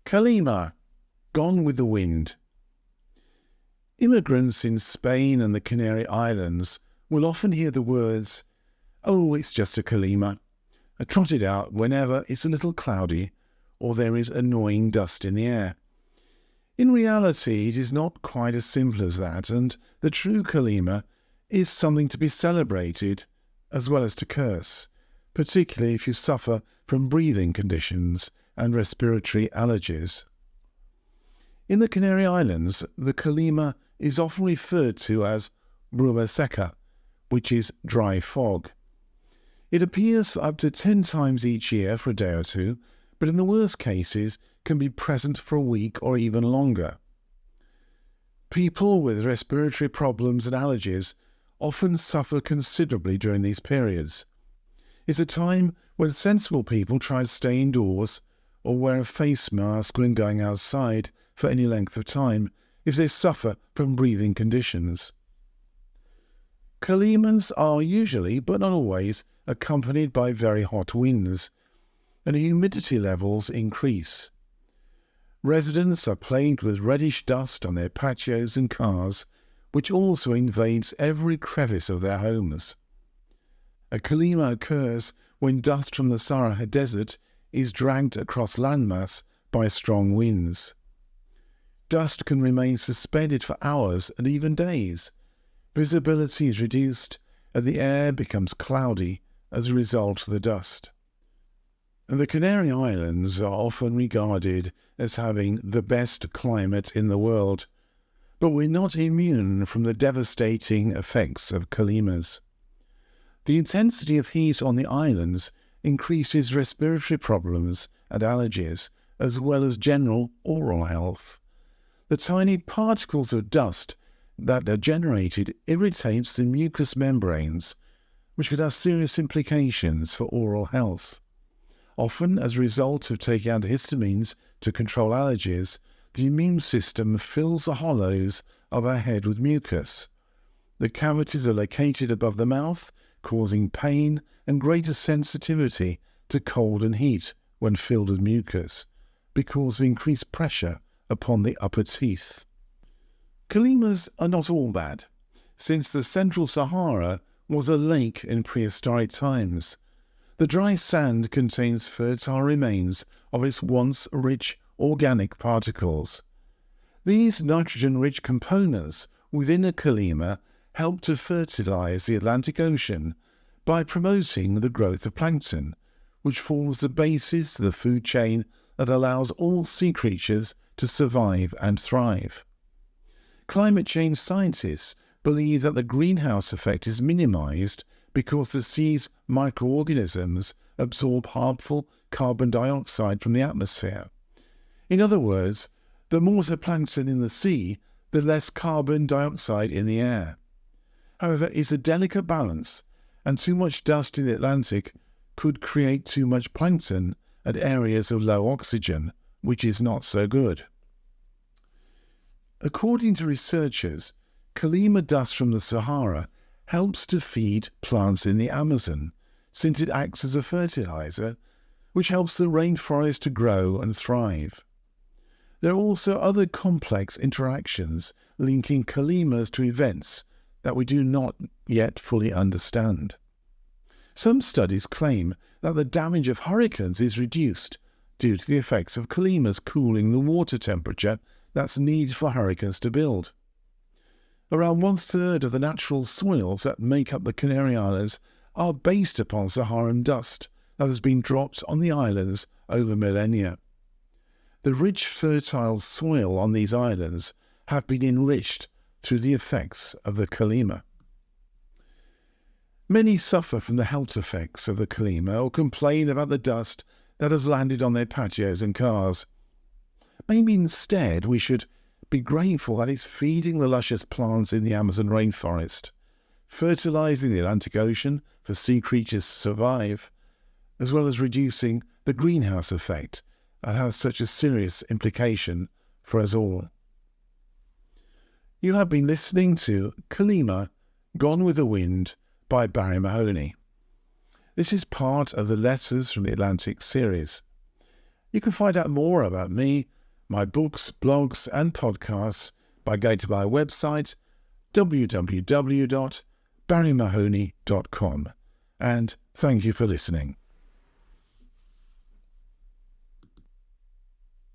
Calima, gone with the wind. Immigrants in Spain and the Canary Islands will often hear the words, "Oh, it's just a Calima," trotted out whenever it's a little cloudy or there is annoying dust in the air. In reality, it is not quite as simple as that, and the true Calima is something to be celebrated as well as to curse, particularly if you suffer from breathing conditions and respiratory allergies. In the Canary Islands, the Calima is often referred to as bruma seca, which is dry fog. It appears for up to 10 times each year for a day or two, but in the worst cases can be present for a week or even longer. People with respiratory problems and allergies often suffer considerably during these periods. It's a time when sensible people try to stay indoors or wear a face mask when going outside for any length of time if they suffer from breathing conditions. Calimas are usually, but not always, accompanied by very hot winds, and humidity levels increase. Residents are plagued with reddish dust on their patios and cars, which also invades every crevice of their homes. A Calima occurs when dust from the Sahara Desert is dragged across landmass by strong winds. Dust can remain suspended for hours and even days. Visibility is reduced and the air becomes cloudy as a result of the dust. The Canary Islands are often regarded as having the best climate in the world, but we're not immune from the devastating effects of calimas. The intensity of heat on the islands increases respiratory problems and allergies, as well as general oral health. The tiny particles of dust that are generated irritates the mucous membranes, which could have serious implications for oral health. Often, as a result of taking antihistamines to control allergies, the immune system fills the hollows of our head with mucus. The cavities are located above the mouth, causing pain and greater sensitivity to cold and heat when filled with mucus, because of increased pressure upon the upper teeth. Calimas are not all bad, since the Central Sahara was a lake in prehistoric times. The dry sand contains fertile remains of its once rich organic particles. These nitrogen-rich components within a Calima help to fertilize the Atlantic Ocean by promoting the growth of plankton, which forms the basis of the food chain that allows all sea creatures to survive and thrive. Climate change scientists believe that the greenhouse effect is minimized because the sea's microorganisms absorb harmful carbon dioxide from the atmosphere. In other words, the more plankton in the sea, the less carbon dioxide in the air. However, it's a delicate balance, and too much dust in the Atlantic could create too much plankton at areas of low oxygen, which is not so good. According to researchers, Calima dust from the Sahara helps to feed plants in the Amazon, since it acts as a fertilizer, which helps the rainforest to grow and thrive. There are also other complex interactions linking calimas to events that we do not yet fully understand. Some studies claim that the damage of hurricanes is reduced due to the effects of calimas cooling the water temperature that's needed for hurricanes to build. Around 1/3 of the natural soils that make up the Canary Islands are based upon Saharan dust that has been dropped on the islands over millennia. The rich fertile soil on these islands have been enriched through the effects of the Calima. Many suffer from the health effects of the Calima or complain about the dust that has landed on their patios and cars. Maybe instead we should be grateful that it's feeding the luscious plants in the Amazon rainforest, fertilizing the Atlantic Ocean for sea creatures to survive, as well as reducing the greenhouse effect that has such a serious implication for us all. You have been listening to Calima, Gone with the Wind by Barrie Mahoney. This is part of the Letters from the Atlantic series. You can find out more about me my books, blogs and podcasts by going to my website www.barriemahoney.com. And thank you for listening.